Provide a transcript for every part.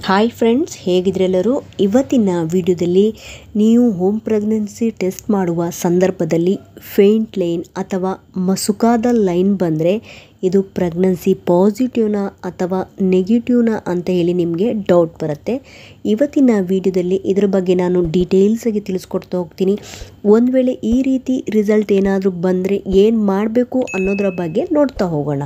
Hi friends, ಹೇಗಿದ್ರೆಲ್ಲರೂ. ಇವತ್ತಿನ ವಿಡಿಯೋದಲ್ಲಿ ನೀವು ಹೋಮ್ ಪ್ರೆಗ್ನೆನ್ಸಿ ಟೆಸ್ಟ್ ಮಾಡುವ ಸಂದರ್ಭದಲ್ಲಿ ಫೇಂಟ್ ಲೈನ್ ಅಥವಾ ಮಸುಕಾದ ಲೈನ್ ಬಂದರೆ ಇದು ಪ್ರೆಗ್ನೆನ್ಸಿ ಪಾಸಿಟಿವ್ನಾ ಅಥವಾ ನೆಗೆಟಿವ್ನಾ ಅಂತ ಹೇಳಿ ನಿಮಗೆ ಡೌಟ್ ಬರುತ್ತೆ. ಇವತ್ತಿನ ವಿಡಿಯೋದಲ್ಲಿ ಇದರ ಬಗ್ಗೆ ನಾನು ಡೀಟೇಲ್ಸಾಗಿ ತಿಳಿಸ್ಕೊಡ್ತಾ ಹೋಗ್ತೀನಿ. ಒಂದು ವೇಳೆ ಈ ರೀತಿ ರಿಸಲ್ಟ್ ಏನಾದರೂ ಬಂದರೆ ಏನು ಮಾಡಬೇಕು ಅನ್ನೋದರ ಬಗ್ಗೆ ನೋಡ್ತಾ ಹೋಗೋಣ.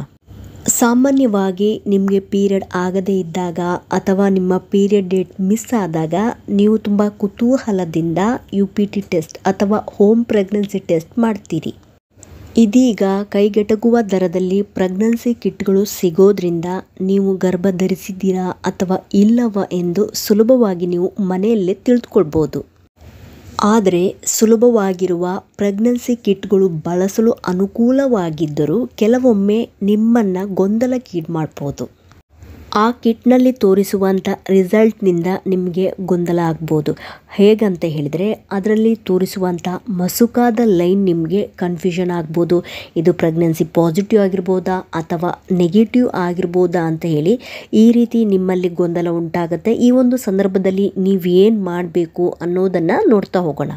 ಸಾಮಾನ್ಯವಾಗಿ ನಿಮಗೆ ಪೀರಿಯಡ್ ಆಗದೇ ಇದ್ದಾಗ ಅಥವಾ ನಿಮ್ಮ ಪೀರಿಯಡ್ ಡೇಟ್ ಮಿಸ್ ಆದಾಗ ನೀವು ತುಂಬ ಕುತೂಹಲದಿಂದ UPT ಟೆಸ್ಟ್ ಅಥವಾ ಹೋಮ್ ಪ್ರೆಗ್ನೆನ್ಸಿ ಟೆಸ್ಟ್ ಮಾಡ್ತೀರಿ. ಇದೀಗ ಕೈಗೆಟಕುವ ದರದಲ್ಲಿ ಪ್ರೆಗ್ನೆನ್ಸಿ ಕಿಟ್ಗಳು ಸಿಗೋದ್ರಿಂದ ನೀವು ಗರ್ಭ ಧರಿಸಿದ್ದೀರಾ ಅಥವಾ ಇಲ್ಲವ ಎಂದು ಸುಲಭವಾಗಿ ನೀವು ಮನೆಯಲ್ಲೇ ತಿಳಿದುಕೊಳ್ಬೋದು. ಆದರೆ ಸುಲಭವಾಗಿರುವ ಪ್ರೆಗ್ನೆನ್ಸಿ ಕಿಟ್ಗಳು ಬಳಸಲು ಅನುಕೂಲವಾಗಿದ್ದರೂ ಕೆಲವೊಮ್ಮೆ ನಿಮ್ಮನ್ನು ಗೊಂದಲಕ್ಕೀಡು ಮಾಡ್ಬೋದು. ಆ ಕಿಟ್ನಲ್ಲಿ ತೋರಿಸುವಂಥ ರಿಸಲ್ಟ್ನಿಂದ ನಿಮಗೆ ಗೊಂದಲ ಆಗ್ಬೋದು. ಹೇಗಂತ ಹೇಳಿದರೆ, ಅದರಲ್ಲಿ ತೋರಿಸುವಂಥ ಮಸುಕಾದ ಲೈನ್ ನಿಮಗೆ ಕನ್ಫ್ಯೂಷನ್ ಆಗ್ಬೋದು. ಇದು ಪ್ರೆಗ್ನೆನ್ಸಿ ಪಾಸಿಟಿವ್ ಆಗಿರ್ಬೋದಾ ಅಥವಾ ನೆಗೆಟಿವ್ ಆಗಿರ್ಬೋದಾ ಅಂತ ಹೇಳಿ ಈ ರೀತಿ ನಿಮ್ಮಲ್ಲಿ ಗೊಂದಲ ಉಂಟಾಗುತ್ತೆ. ಈ ಒಂದು ಸಂದರ್ಭದಲ್ಲಿ ನೀವು ಏನು ಮಾಡಬೇಕು ಅನ್ನೋದನ್ನು ನೋಡ್ತಾ ಹೋಗೋಣ.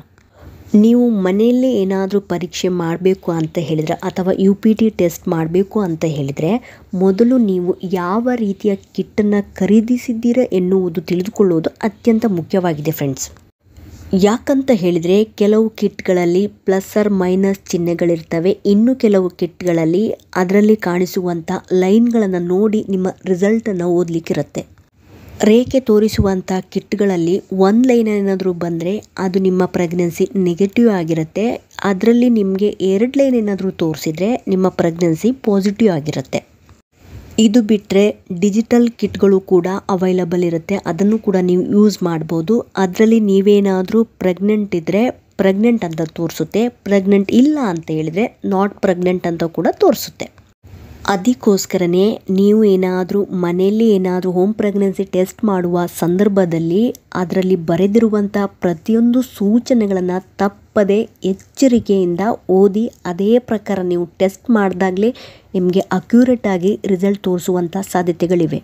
ನೀವು ಮನೆಯಲ್ಲೇ ಏನಾದರೂ ಪರೀಕ್ಷೆ ಮಾಡಬೇಕು ಅಂತ ಹೇಳಿದರೆ ಅಥವಾ UPT ಟೆಸ್ಟ್ ಮಾಡಬೇಕು ಅಂತ ಹೇಳಿದರೆ ಮೊದಲು ನೀವು ಯಾವ ರೀತಿಯ ಕಿಟ್ಟನ್ನು ಖರೀದಿಸಿದ್ದೀರಾ ಎನ್ನುವುದು ತಿಳಿದುಕೊಳ್ಳುವುದು ಅತ್ಯಂತ ಮುಖ್ಯವಾಗಿದೆ ಫ್ರೆಂಡ್ಸ್. ಯಾಕಂತ ಹೇಳಿದರೆ ಕೆಲವು ಕಿಟ್ಗಳಲ್ಲಿ ಪ್ಲಸ್ ಆರ್ ಮೈನಸ್ ಚಿಹ್ನೆಗಳಿರ್ತವೆ. ಇನ್ನು ಕೆಲವು ಕಿಟ್ಗಳಲ್ಲಿ ಅದರಲ್ಲಿ ಕಾಣಿಸುವಂಥ ಲೈನ್ಗಳನ್ನು ನೋಡಿ ನಿಮ್ಮ ರಿಸಲ್ಟನ್ನು ಓದಲಿಕ್ಕಿರುತ್ತೆ. ರೇಖೆ ತೋರಿಸುವಂಥ ಕಿಟ್ಗಳಲ್ಲಿ ಒಂದು ಲೈನ್ ಏನಾದರೂ ಬಂದರೆ ಅದು ನಿಮ್ಮ ಪ್ರೆಗ್ನೆನ್ಸಿ ನೆಗೆಟಿವ್ ಆಗಿರುತ್ತೆ. ಅದರಲ್ಲಿ ನಿಮಗೆ 2 ಲೈನ್ ಏನಾದರೂ ತೋರಿಸಿದರೆ ನಿಮ್ಮ ಪ್ರೆಗ್ನೆನ್ಸಿ ಪಾಸಿಟಿವ್ ಆಗಿರುತ್ತೆ. ಇದು ಬಿಟ್ಟರೆ ಡಿಜಿಟಲ್ ಕಿಟ್ಗಳು ಕೂಡ ಅವೈಲಬಲ್ ಇರುತ್ತೆ. ಅದನ್ನು ಕೂಡ ನೀವು ಯೂಸ್ ಮಾಡ್ಬೋದು. ಅದರಲ್ಲಿ ನೀವೇನಾದರೂ ಪ್ರೆಗ್ನೆಂಟ್ ಇದ್ದರೆ ಪ್ರೆಗ್ನೆಂಟ್ ಅಂತ ತೋರಿಸುತ್ತೆ, ಪ್ರೆಗ್ನೆಂಟ್ ಇಲ್ಲ ಅಂತ ಹೇಳಿದರೆ ನಾಟ್ ಪ್ರೆಗ್ನೆಂಟ್ ಅಂತ ಕೂಡ ತೋರಿಸುತ್ತೆ. ಅದಕ್ಕೋಸ್ಕರನೇ ನೀವು ಏನಾದರೂ ಮನೆಯಲ್ಲಿ ಏನಾದರೂ ಹೋಮ್ ಪ್ರೆಗ್ನೆನ್ಸಿ ಟೆಸ್ಟ್ ಮಾಡುವ ಸಂದರ್ಭದಲ್ಲಿ ಅದರಲ್ಲಿ ಬರೆದಿರುವಂಥ ಪ್ರತಿಯೊಂದು ಸೂಚನೆಗಳನ್ನು ತಪ್ಪದೆ ಎಚ್ಚರಿಕೆಯಿಂದ ಓದಿ ಅದೇ ಪ್ರಕಾರ ನೀವು ಟೆಸ್ಟ್ ಮಾಡಿದಾಗಲೇ ನಿಮಗೆ ಅಕ್ಯುರೇಟ್ ಆಗಿ ರಿಸಲ್ಟ್ ತೋರಿಸುವಂಥ ಸಾಧ್ಯತೆಗಳಿವೆ.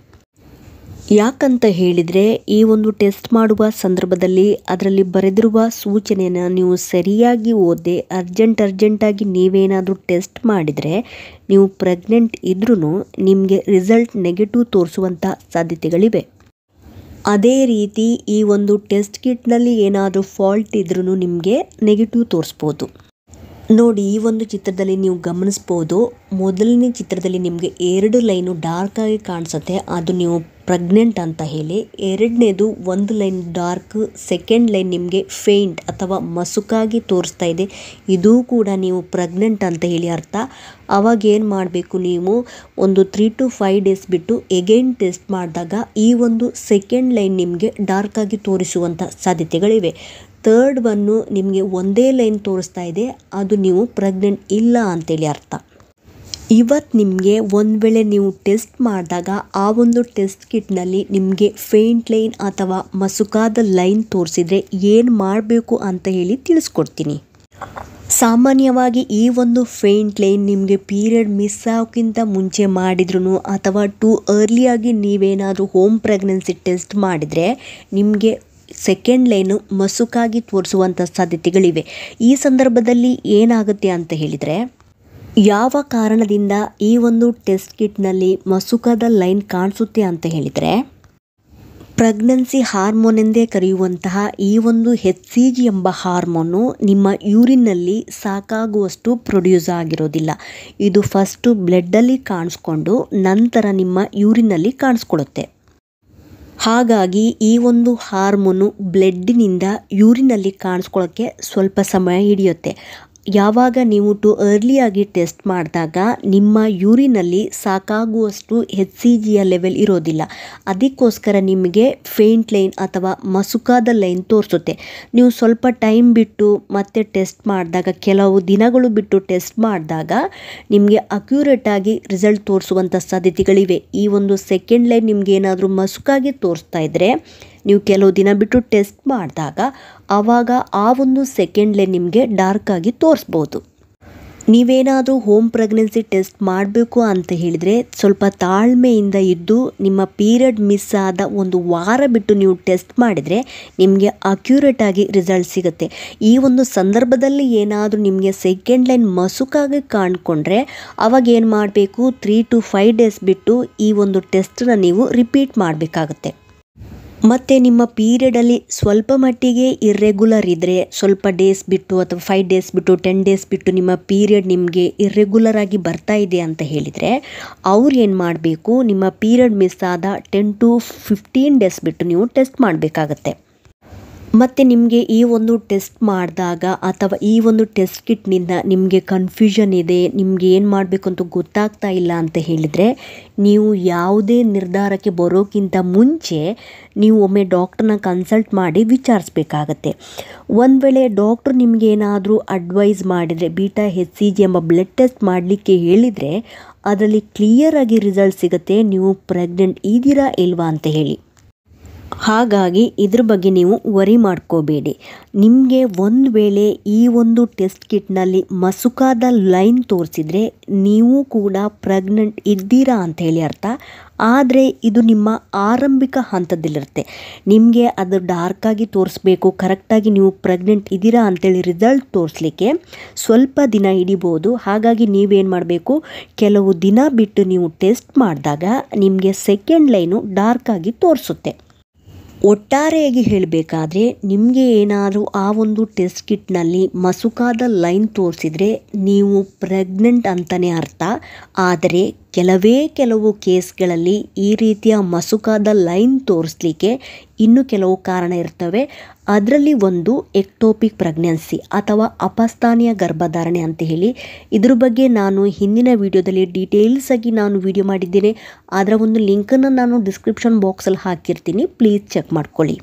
ಯಾಕಂತ ಹೇಳಿದರೆ ಈ ಒಂದು ಟೆಸ್ಟ್ ಮಾಡುವ ಸಂದರ್ಭದಲ್ಲಿ ಅದರಲ್ಲಿ ಬರೆದಿರುವ ಸೂಚನೆಯನ್ನು ನೀವು ಸರಿಯಾಗಿ ಓದಿ ಅರ್ಜೆಂಟಾಗಿ ನೀವೇನಾದರೂ ಟೆಸ್ಟ್ ಮಾಡಿದರೆ ನೀವು ಪ್ರೆಗ್ನೆಂಟ್ ಇದ್ರೂ ನಿಮಗೆ ರಿಸಲ್ಟ್ ನೆಗೆಟಿವ್ ತೋರಿಸುವಂಥ ಸಾಧ್ಯತೆಗಳಿವೆ. ಅದೇ ರೀತಿ ಈ ಒಂದು ಟೆಸ್ಟ್ ಕಿಟ್ನಲ್ಲಿ ಏನಾದರೂ ಫಾಲ್ಟ್ ಇದ್ರೂ ನಿಮಗೆ ನೆಗೆಟಿವ್ ತೋರಿಸ್ಬೋದು. ನೋಡಿ, ಈ ಒಂದು ಚಿತ್ರದಲ್ಲಿ ನೀವು ಗಮನಿಸ್ಬೋದು. ಮೊದಲನೇ ಚಿತ್ರದಲ್ಲಿ ನಿಮಗೆ 2 ಲೈನು ಡಾರ್ಕ್ ಆಗಿ ಕಾಣಿಸುತ್ತೆ, ಅದು ನೀವು ಪ್ರೆಗ್ನೆಂಟ್ ಅಂತ ಹೇಳಿ. ಎರಡನೇದು 1 ಲೈನ್ ಡಾರ್ಕ್, ಸೆಕೆಂಡ್ ಲೈನ್ ನಿಮಗೆ ಫೇಂಟ್ ಅಥವಾ ಮಸುಕಾಗಿ ತೋರಿಸ್ತಾ ಇದೆ, ಇದೂ ಕೂಡ ನೀವು ಪ್ರೆಗ್ನೆಂಟ್ ಅಂತ ಹೇಳಿ ಅರ್ಥ. ಆವಾಗ ಏನು ಮಾಡಬೇಕು, ನೀವು ಒಂದು 3 to 5 ಡೇಸ್ ಬಿಟ್ಟು ಎಗೈನ್ ಟೆಸ್ಟ್ ಮಾಡಿದಾಗ ಈ ಒಂದು ಸೆಕೆಂಡ್ ಲೈನ್ ನಿಮಗೆ ಡಾರ್ಕ್ ಆಗಿ ತೋರಿಸುವಂಥ ಸಾಧ್ಯತೆಗಳಿವೆ. ಥರ್ಡ್ ಒನ್ನು ನಿಮಗೆ ಒಂದೇ ಲೈನ್ ತೋರಿಸ್ತಾ ಇದೆ, ಅದು ನೀವು ಪ್ರೆಗ್ನೆಂಟ್ ಇಲ್ಲ ಅಂತೇಳಿ ಅರ್ಥ. ಇವತ್ತು ನಿಮಗೆ ಒಂದು ವೇಳೆ ನೀವು ಟೆಸ್ಟ್ ಮಾಡಿದಾಗ ಆ ಒಂದು ಟೆಸ್ಟ್ ಕಿಟ್ನಲ್ಲಿ ನಿಮಗೆ ಫೇಂಟ್ ಲೈನ್ ಅಥವಾ ಮಸುಕಾದ ಲೈನ್ ತೋರಿಸಿದರೆ ಏನು ಮಾಡಬೇಕು ಅಂತ ಹೇಳಿ ತಿಳಿಸ್ಕೊಡ್ತೀನಿ. ಸಾಮಾನ್ಯವಾಗಿ ಈ ಒಂದು ಫೇಂಟ್ ಲೈನ್ ನಿಮಗೆ ಪೀರಿಯಡ್ ಮಿಸ್ ಆಗೋಕ್ಕಿಂತ ಮುಂಚೆ ಮಾಡಿದ್ರೂ ಅಥವಾ ಟೂ ಅರ್ಲಿಯಾಗಿ ನೀವೇನಾದರೂ ಹೋಮ್ ಪ್ರೆಗ್ನೆನ್ಸಿ ಟೆಸ್ಟ್ ಮಾಡಿದರೆ ನಿಮಗೆ ಸೆಕೆಂಡ್ ಲೈನು ಮಸುಕಾಗಿ ತೋರಿಸುವಂಥ ಸಾಧ್ಯತೆಗಳಿವೆ. ಈ ಸಂದರ್ಭದಲ್ಲಿ ಏನಾಗುತ್ತೆ ಅಂತ ಹೇಳಿದರೆ, ಯಾವ ಕಾರಣದಿಂದ ಈ ಒಂದು ಟೆಸ್ಟ್ ಕಿಟ್ನಲ್ಲಿ ಮಸುಕಾದ ಲೈನ್ ಕಾಣಿಸುತ್ತೆ ಅಂತ ಹೇಳಿದರೆ, ಪ್ರೆಗ್ನೆನ್ಸಿ ಹಾರ್ಮೋನ್ ಎಂದೇ ಕರೆಯುವಂತಹ ಈ ಒಂದು HCG ಎಂಬ ಹಾರ್ಮೋನು ನಿಮ್ಮ ಯೂರಿನ್ನಲ್ಲಿ ಸಾಕಾಗುವಷ್ಟು ಪ್ರೊಡ್ಯೂಸ್ ಆಗಿರೋದಿಲ್ಲ. ಇದು ಫಸ್ಟು ಬ್ಲಡ್ಡಲ್ಲಿ ಕಾಣಿಸ್ಕೊಂಡು ನಂತರ ನಿಮ್ಮ ಯೂರಿನ್ನಲ್ಲಿ ಕಾಣಿಸ್ಕೊಳ್ಳುತ್ತೆ. ಹಾಗಾಗಿ ಈ ಒಂದು ಹಾರ್ಮೋನು ಬ್ಲಡ್ಡಿನಿಂದ ಯೂರಿನಲ್ಲಿ ಕಾಣಿಸ್ಕೊಳ್ಳೋಕ್ಕೆ ಸ್ವಲ್ಪ ಸಮಯ ಹಿಡಿಯುತ್ತೆ. ಯಾವಾಗ ನೀವು ಟು ಅರ್ಲಿಯಾಗಿ ಟೆಸ್ಟ್ ಮಾಡಿದಾಗ ನಿಮ್ಮ ಯೂರಿನಲ್ಲಿ ಸಾಕಾಗುವಷ್ಟು HCGಯ ಲೆವೆಲ್ ಇರೋದಿಲ್ಲ. ಅದಕ್ಕೋಸ್ಕರ ನಿಮಗೆ ಫೇಂಟ್ ಲೈನ್ ಅಥವಾ ಮಸುಕಾದ ಲೈನ್ ತೋರಿಸುತ್ತೆ. ನೀವು ಸ್ವಲ್ಪ ಟೈಮ್ ಬಿಟ್ಟು ಮತ್ತೆ ಟೆಸ್ಟ್ ಮಾಡಿದಾಗ, ಕೆಲವು ದಿನಗಳು ಬಿಟ್ಟು ಟೆಸ್ಟ್ ಮಾಡಿದಾಗ ನಿಮಗೆ ಅಕ್ಯುರೇಟಾಗಿ ರಿಸಲ್ಟ್ ತೋರಿಸುವಂಥ ಸಾಧ್ಯತೆಗಳಿವೆ. ಈ ಒಂದು ಸೆಕೆಂಡ್ ಲೈನ್ ನಿಮ್ಗೆ ಏನಾದರೂ ಮಸುಕಾಗಿ ತೋರಿಸ್ತಾ ಇದ್ದರೆ ನೀವು ಕೆಲವು ದಿನ ಬಿಟ್ಟು ಟೆಸ್ಟ್ ಮಾಡಿದಾಗ ಆವಾಗ ಆ ಒಂದು ಸೆಕೆಂಡ್ ಲೈನ್ ನಿಮಗೆ ಡಾರ್ಕ್ ಆಗಿ ತೋರಿಸ್ಬೋದು. ನೀವೇನಾದರೂ ಹೋಮ್ ಪ್ರೆಗ್ನೆನ್ಸಿ ಟೆಸ್ಟ್ ಮಾಡಬೇಕು ಅಂತ ಹೇಳಿದರೆ ಸ್ವಲ್ಪ ತಾಳ್ಮೆಯಿಂದ ಇದ್ದು ನಿಮ್ಮ ಪೀರಿಯಡ್ ಮಿಸ್ ಆದ ಒಂದು ವಾರ ಬಿಟ್ಟು ನೀವು ಟೆಸ್ಟ್ ಮಾಡಿದರೆ ನಿಮಗೆ ಅಕ್ಯುರೇಟಾಗಿ ರಿಸಲ್ಟ್ ಸಿಗುತ್ತೆ. ಈ ಒಂದು ಸಂದರ್ಭದಲ್ಲಿ ಏನಾದರೂ ನಿಮಗೆ ಸೆಕೆಂಡ್ ಲೈನ್ ಮಸುಕಾಗಿ ಕಾಣ್ಕೊಂಡ್ರೆ ಅವಾಗ ಏನು ಮಾಡಬೇಕು, 3 to 5 ಡೇಸ್ ಬಿಟ್ಟು ಈ ಒಂದು ಟೆಸ್ಟನ್ನು ನೀವು ರಿಪೀಟ್ ಮಾಡಬೇಕಾಗುತ್ತೆ. ಮತ್ತು ನಿಮ್ಮ ಪೀರಿಯಡಲ್ಲಿ ಸ್ವಲ್ಪ ಮಟ್ಟಿಗೆ ಇರ್ರೆಗ್ಯುಲರ್ ಇದ್ದರೆ ಸ್ವಲ್ಪ ಡೇಸ್ ಬಿಟ್ಟು ಅಥವಾ 5 ಡೇಸ್ ಬಿಟ್ಟು 10 ಡೇಸ್ ಬಿಟ್ಟು ನಿಮ್ಮ ಪೀರಿಯಡ್ ನಿಮಗೆ ಇರ್ರೆಗ್ಯುಲರ್ ಆಗಿ ಬರ್ತಾ ಇದೆ ಅಂತ ಹೇಳಿದರೆ ಅವ್ರು ಏನು ಮಾಡಬೇಕು, ನಿಮ್ಮ ಪೀರಿಯಡ್ ಮಿಸ್ ಆದ 10 to 15 ಡೇಸ್ ಬಿಟ್ಟು ನೀವು ಟೆಸ್ಟ್ ಮಾಡಬೇಕಾಗತ್ತೆ. ಮತ್ತು ನಿಮಗೆ ಈ ಒಂದು ಟೆಸ್ಟ್ ಮಾಡಿದಾಗ ಅಥವಾ ಈ ಒಂದು ಟೆಸ್ಟ್ ಕಿಟ್ನಿಂದ ನಿಮಗೆ ಕನ್ಫ್ಯೂಷನ್ ಇದೆ, ನಿಮಗೆ ಏನು ಮಾಡಬೇಕು ಅಂತ ಗೊತ್ತಾಗ್ತಾ ಇಲ್ಲ ಅಂತ ಹೇಳಿದರೆ ನೀವು ಯಾವುದೇ ನಿರ್ಧಾರಕ್ಕೆ ಬರೋಕ್ಕಿಂತ ಮುಂಚೆ ನೀವು ಒಮ್ಮೆ ಡಾಕ್ಟ್ರನ್ನ ಕನ್ಸಲ್ಟ್ ಮಾಡಿ ವಿಚಾರಿಸ್ಬೇಕಾಗತ್ತೆ. ಒಂದು ವೇಳೆ ಡಾಕ್ಟ್ರು ನಿಮಗೆ ಏನಾದರೂ ಅಡ್ವೈಸ್ ಮಾಡಿದರೆ β-HCG ಎಂಬ ಬ್ಲಡ್ ಟೆಸ್ಟ್ ಮಾಡಲಿಕ್ಕೆ ಹೇಳಿದರೆ ಅದರಲ್ಲಿ ಕ್ಲಿಯರಾಗಿ ರಿಸಲ್ಟ್ ಸಿಗುತ್ತೆ ನೀವು ಪ್ರೆಗ್ನೆಂಟ್ ಇದ್ದೀರಾ ಇಲ್ವಾ ಅಂತ ಹೇಳಿ. ಹಾಗಾಗಿ ಇದ್ರ ಬಗ್ಗೆ ನೀವು ವರಿ ಮಾಡ್ಕೋಬೇಡಿ. ನಿಮಗೆ ಒಂದು ವೇಳೆ ಈ ಒಂದು ಟೆಸ್ಟ್ ಕಿಟ್ನಲ್ಲಿ ಮಸುಕಾದ ಲೈನ್ ತೋರಿಸಿದರೆ ನೀವು ಕೂಡ ಪ್ರೆಗ್ನೆಂಟ್ ಇದ್ದೀರಾ ಅಂತ ಹೇಳಿ ಅರ್ಥ. ಆದರೆ ಇದು ನಿಮ್ಮ ಆರಂಭಿಕ ಹಂತದಲ್ಲಿರುತ್ತೆ. ನಿಮಗೆ ಅದು ಡಾರ್ಕಾಗಿ ತೋರಿಸ್ಬೇಕು, ಕರೆಕ್ಟಾಗಿ ನೀವು ಪ್ರೆಗ್ನೆಂಟ್ ಇದ್ದೀರಾ ಅಂತೇಳಿ ರಿಸಲ್ಟ್ ತೋರಿಸ್ಲಿಕ್ಕೆ ಸ್ವಲ್ಪ ದಿನ ಹಿಡಿಬೋದು. ಹಾಗಾಗಿ ನೀವೇನು ಮಾಡಬೇಕು, ಕೆಲವು ದಿನ ಬಿಟ್ಟು ನೀವು ಟೆಸ್ಟ್ ಮಾಡಿದಾಗ ನಿಮಗೆ ಸೆಕೆಂಡ್ ಲೈನು ಡಾರ್ಕಾಗಿ ತೋರಿಸುತ್ತೆ. ಒಟ್ಟಾರೆಯಾಗಿ ಹೇಳಬೇಕಾದ್ರೆ ನಿಮಗೆ ಏನಾದರೂ ಆ ಒಂದು ಟೆಸ್ಟ್ ಕಿಟ್ನಲ್ಲಿ ಮಸುಕಾದ ಲೈನ್ ತೋರಿಸಿದರೆ ನೀವು ಪ್ರೆಗ್ನೆಂಟ್ ಅಂತಲೇ ಅರ್ಥ. ಆದರೆ ಕೆಲವು ಕೇಸ್ಗಳಲ್ಲಿ ಈ ರೀತಿಯ ಮಸುಕಾದ ಲೈನ್ ತೋರಿಸ್ಲಿಕ್ಕೆ ಇನ್ನೂ ಕೆಲವು ಕಾರಣ ಇರ್ತವೆ. ಅದರಲ್ಲಿ ಒಂದು ಎಕ್ಟೋಪಿಕ್ ಪ್ರೆಗ್ನೆನ್ಸಿ ಅಥವಾ ಅಪಸ್ಥಾನೀಯ ಗರ್ಭಧಾರಣೆ ಅಂತ ಹೇಳಿ. ಇದ್ರ ಬಗ್ಗೆ ನಾನು ಹಿಂದಿನ ವಿಡಿಯೋದಲ್ಲಿ ಡೀಟೇಲ್ಸ್ ಆಗಿ ನಾನು ವಿಡಿಯೋ ಮಾಡಿದ್ದೇನೆ. ಅದರ ಒಂದು ಲಿಂಕನ್ನು ನಾನು ಡಿಸ್ಕ್ರಿಪ್ಷನ್ ಬಾಕ್ಸಲ್ಲಿ ಹಾಕಿರ್ತೀನಿ, ಪ್ಲೀಸ್ ಚೆಕ್ ಮಾಡ್ಕೊಳ್ಳಿ.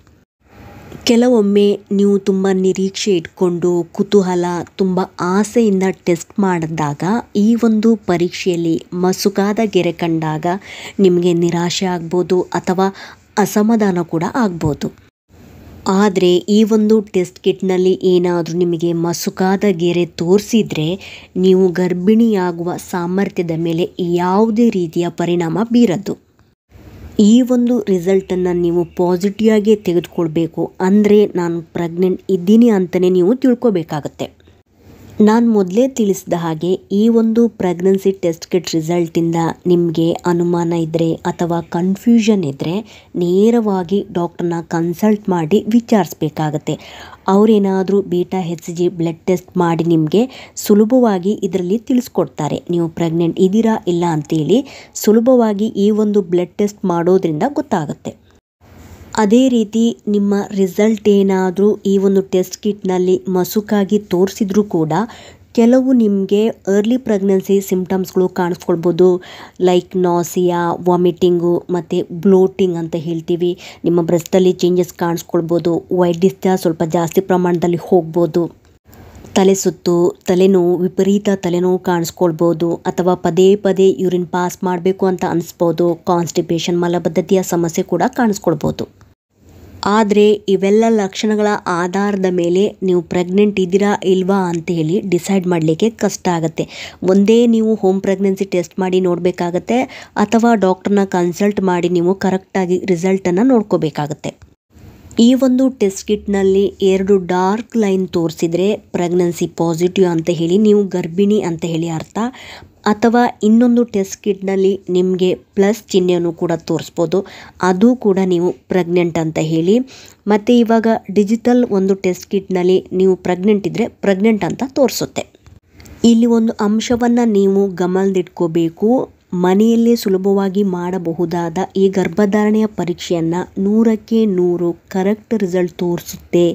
ಕೆಲವೊಮ್ಮೆ ನೀವು ತುಂಬ ನಿರೀಕ್ಷೆ ಇಟ್ಕೊಂಡು ಕುತೂಹಲ ತುಂಬ ಆಸೆಯಿಂದ ಟೆಸ್ಟ್ ಮಾಡಿದಾಗ ಈ ಒಂದು ಪರೀಕ್ಷೆಯಲ್ಲಿ ಮಸುಕಾದ ಗೆರೆ ಕಂಡಾಗ ನಿಮಗೆ ನಿರಾಶೆ ಆಗ್ಬೋದು ಅಥವಾ ಅಸಮಾಧಾನ ಕೂಡ ಆಗ್ಬೋದು. ಆದರೆ ಈ ಒಂದು ಟೆಸ್ಟ್ ಕಿಟ್ನಲ್ಲಿ ಏನಾದರೂ ನಿಮಗೆ ಮಸುಕಾದ ಗೆರೆ ತೋರಿಸಿದರೆ ನೀವು ಗರ್ಭಿಣಿಯಾಗುವ ಸಾಮರ್ಥ್ಯದ ಮೇಲೆ ಯಾವುದೇ ರೀತಿಯ ಪರಿಣಾಮ ಬೀರದು. ಈ ಒಂದು ರಿಸಲ್ಟನ್ನು ನೀವು ಪಾಸಿಟಿವ್ ಆಗಿ ತೆಗೆದುಕೊಳ್ಬೇಕು. ಅಂದರೆ ನಾನು ಪ್ರೆಗ್ನೆಂಟ್ ಇದ್ದೀನಿ ಅಂತಲೇ ನೀವು ತಿಳ್ಕೊಬೇಕಾಗತ್ತೆ. ನಾನು ಮೊದಲೇ ತಿಳಿಸಿದ ಹಾಗೆ ಈ ಒಂದು ಪ್ರೆಗ್ನೆನ್ಸಿ ಟೆಸ್ಟ್ ಕಿಟ್ ರಿಸಲ್ಟಿಂದ ನಿಮಗೆ ಅನುಮಾನ ಇದ್ದರೆ ಅಥವಾ ಕನ್ಫ್ಯೂಷನ್ ಇದ್ದರೆ ನೇರವಾಗಿ ಡಾಕ್ಟ್ರನ್ನ ಕನ್ಸಲ್ಟ್ ಮಾಡಿ ವಿಚಾರಿಸ್ಬೇಕಾಗತ್ತೆ. ಅವರೇನಾದರೂ β-HCG ಬ್ಲಡ್ ಟೆಸ್ಟ್ ಮಾಡಿ ನಿಮಗೆ ಸುಲಭವಾಗಿ ಇದರಲ್ಲಿ ತಿಳಿಸ್ಕೊಡ್ತಾರೆ, ನೀವು ಪ್ರೆಗ್ನೆಂಟ್ ಇದ್ದೀರಾ ಇಲ್ಲ ಅಂತೇಳಿ ಸುಲಭವಾಗಿ ಈ ಒಂದು ಬ್ಲಡ್ ಟೆಸ್ಟ್ ಮಾಡೋದ್ರಿಂದ ಗೊತ್ತಾಗುತ್ತೆ. ಅದೇ ರೀತಿ ನಿಮ್ಮ ರಿಸಲ್ಟ್ ಏನಾದರೂ ಈ ಒಂದು ಟೆಸ್ಟ್ ಕಿಟ್ನಲ್ಲಿ ಮಸುಕಾಗಿ ತೋರಿಸಿದ್ರೂ ಕೂಡ ಕೆಲವು ನಿಮಗೆ ಅರ್ಲಿ ಪ್ರೆಗ್ನೆನ್ಸಿ ಸಿಂಪ್ಟಮ್ಸ್ಗಳು ಕಾಣಿಸ್ಕೊಳ್ಬೋದು. ಲೈಕ್ ನಾಸಿಯಾ, ವಾಮಿಟಿಂಗು ಮತ್ತು ಬ್ಲೋಟಿಂಗ್ ಅಂತ ಹೇಳ್ತೀವಿ. ನಿಮ್ಮ ಬ್ರೆಸ್ಟಲ್ಲಿ ಚೇಂಜಸ್ ಕಾಣಿಸ್ಕೊಳ್ಬೋದು. ವೈಟ್ ಡಿಸ್ಚಾರ್ಜ್ ಸ್ವಲ್ಪ ಜಾಸ್ತಿ ಪ್ರಮಾಣದಲ್ಲಿ ಹೋಗ್ಬೋದು. ತಲೆ ಸುತ್ತು, ತಲೆನೋವು, ವಿಪರೀತ ತಲೆನೋವು ಕಾಣಿಸ್ಕೊಳ್ಬೋದು. ಅಥವಾ ಪದೇ ಪದೇ ಯೂರಿನ್ ಪಾಸ್ ಮಾಡಬೇಕು ಅಂತ ಅನಿಸ್ಬೋದು. ಕಾನ್ಸ್ಟಿಪೇಷನ್, ಮಲಬದ್ಧತೆಯ ಸಮಸ್ಯೆ ಕೂಡ ಕಾಣಿಸ್ಕೊಳ್ಬೋದು. ಆದರೆ ಇವೆಲ್ಲ ಲಕ್ಷಣಗಳ ಆಧಾರದ ಮೇಲೆ ನೀವು ಪ್ರೆಗ್ನೆಂಟ್ ಇದ್ದೀರಾ ಇಲ್ವಾ ಅಂತ ಹೇಳಿ ಡಿಸೈಡ್ ಮಾಡಲಿಕ್ಕೆ ಕಷ್ಟ ಆಗುತ್ತೆ. ಒಂದೇ ನೀವು ಹೋಮ್ ಪ್ರೆಗ್ನೆನ್ಸಿ ಟೆಸ್ಟ್ ಮಾಡಿ ನೋಡಬೇಕಾಗತ್ತೆ ಅಥವಾ ಡಾಕ್ಟ್ರನ್ನ ಕನ್ಸಲ್ಟ್ ಮಾಡಿ ನೀವು ಕರೆಕ್ಟಾಗಿ ರಿಸಲ್ಟನ್ನು ನೋಡ್ಕೋಬೇಕಾಗತ್ತೆ. ಈ ಒಂದು ಟೆಸ್ಟ್ ಕಿಟ್ನಲ್ಲಿ 2 ಡಾರ್ಕ್ ಲೈನ್ ತೋರಿಸಿದರೆ ಪ್ರೆಗ್ನೆನ್ಸಿ ಪಾಸಿಟಿವ್ ಅಂತ ಹೇಳಿ ನೀವು ಗರ್ಭಿಣಿ ಅಂತ ಹೇಳಿ ಅರ್ಥ. ಅಥವಾ ಇನ್ನೊಂದು ಟೆಸ್ಟ್ ಕಿಟ್ನಲ್ಲಿ ನಿಮಗೆ ಪ್ಲಸ್ ಚಿಹ್ನೆಯನ್ನು ಕೂಡ ತೋರಿಸ್ಬೋದು, ಅದು ಕೂಡ ನೀವು ಪ್ರೆಗ್ನೆಂಟ್ ಅಂತ ಹೇಳಿ. ಮತ್ತು ಇವಾಗ ಡಿಜಿಟಲ್ ಒಂದು ಟೆಸ್ಟ್ ಕಿಟ್ನಲ್ಲಿ ನೀವು ಪ್ರೆಗ್ನೆಂಟ್ ಇದ್ದರೆ ಪ್ರೆಗ್ನೆಂಟ್ ಅಂತ ತೋರಿಸುತ್ತೆ. ಇಲ್ಲಿ ಒಂದು ಅಂಶವನ್ನು ನೀವು ಗಮನದಲ್ಲಿಟ್ಕೋಬೇಕು. ಮನೆಯಲ್ಲೇ ಸುಲಭವಾಗಿ ಮಾಡಬಹುದಾದ ಈ ಗರ್ಭಧಾರಣೆಯ ಪರೀಕ್ಷೆಯನ್ನು 100ಕ್ಕೆ 100 ಕರೆಕ್ಟ್ ರಿಸಲ್ಟ್ ತೋರಿಸುತ್ತೆ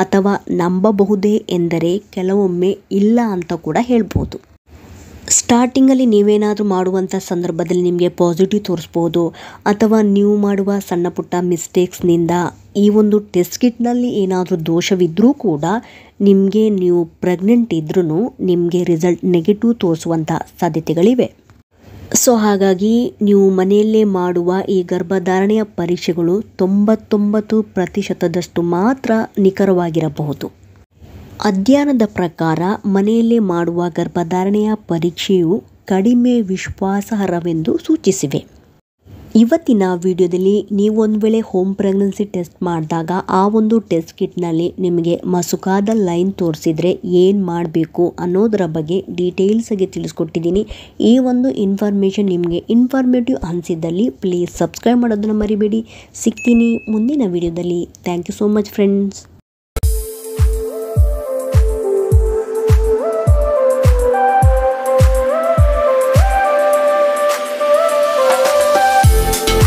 ಅಥವಾ ನಂಬಬಹುದೇ ಎಂದರೆ ಕೆಲವೊಮ್ಮೆ ಇಲ್ಲ ಅಂತ ಕೂಡ ಹೇಳ್ಬೋದು. ಸ್ಟಾರ್ಟಿಂಗಲ್ಲಿ ನೀವೇನಾದರೂ ಮಾಡುವಂಥ ಸಂದರ್ಭದಲ್ಲಿ ನಿಮಗೆ ಪಾಸಿಟಿವ್ ತೋರಿಸ್ಬೋದು ಅಥವಾ ನೀವು ಮಾಡುವ ಸಣ್ಣ ಪುಟ್ಟ ಮಿಸ್ಟೇಕ್ಸ್ನಿಂದ ಈ ಒಂದು ಟೆಸ್ಟ್ ಕಿಟ್ನಲ್ಲಿ ಏನಾದರೂ ದೋಷವಿದ್ದರೂ ಕೂಡ ನಿಮಗೆ ನೀವು ಪ್ರೆಗ್ನೆಂಟ್ ಇದ್ರೂ ನಿಮಗೆ ರಿಸಲ್ಟ್ ನೆಗೆಟಿವ್ ತೋರಿಸುವಂಥ ಸಾಧ್ಯತೆಗಳಿವೆ. ಸೊ ಹಾಗಾಗಿ ನೀವು ಮನೆಯಲ್ಲೇ ಮಾಡುವ ಈ ಗರ್ಭಧಾರಣೆಯ ಪರೀಕ್ಷೆಗಳು 99% ಮಾತ್ರ ನಿಖರವಾಗಿರಬಹುದು. ಅಧ್ಯಯನದ ಪ್ರಕಾರ ಮನೆಯಲ್ಲೇ ಮಾಡುವ ಗರ್ಭಧಾರಣೆಯ ಪರೀಕ್ಷೆಯು ಕಡಿಮೆ ವಿಶ್ವಾಸಾರ್ಹವೆಂದು ಸೂಚಿಸಿವೆ. ಇವತ್ತಿನ ವಿಡಿಯೋದಲ್ಲಿ ನೀವು ಒಂದು ವೇಳೆ ಹೋಮ್ ಪ್ರೆಗ್ನೆನ್ಸಿ ಟೆಸ್ಟ್ ಮಾಡಿದಾಗ ಆ ಒಂದು ಟೆಸ್ಟ್ ಕಿಟ್ನಲ್ಲಿ ನಿಮಗೆ ಮಸುಕಾದ ಲೈನ್ ತೋರಿಸಿದರೆ ಏನು ಮಾಡಬೇಕು ಅನ್ನೋದರ ಬಗ್ಗೆ ಡೀಟೇಲ್ಸಾಗಿ ತಿಳಿಸ್ಕೊಟ್ಟಿದ್ದೀನಿ. ಈ ಒಂದು ಇನ್ಫಾರ್ಮೇಷನ್ ನಿಮಗೆ ಇನ್ಫಾರ್ಮೇಟಿವ್ ಅನಿಸಿದ್ದಲ್ಲಿ ಪ್ಲೀಸ್ ಸಬ್ಸ್ಕ್ರೈಬ್ ಮಾಡೋದನ್ನು ಮರಿಬೇಡಿ. ಸಿಗ್ತೀನಿ ಮುಂದಿನ ವಿಡಿಯೋದಲ್ಲಿ. Thank you so much friends.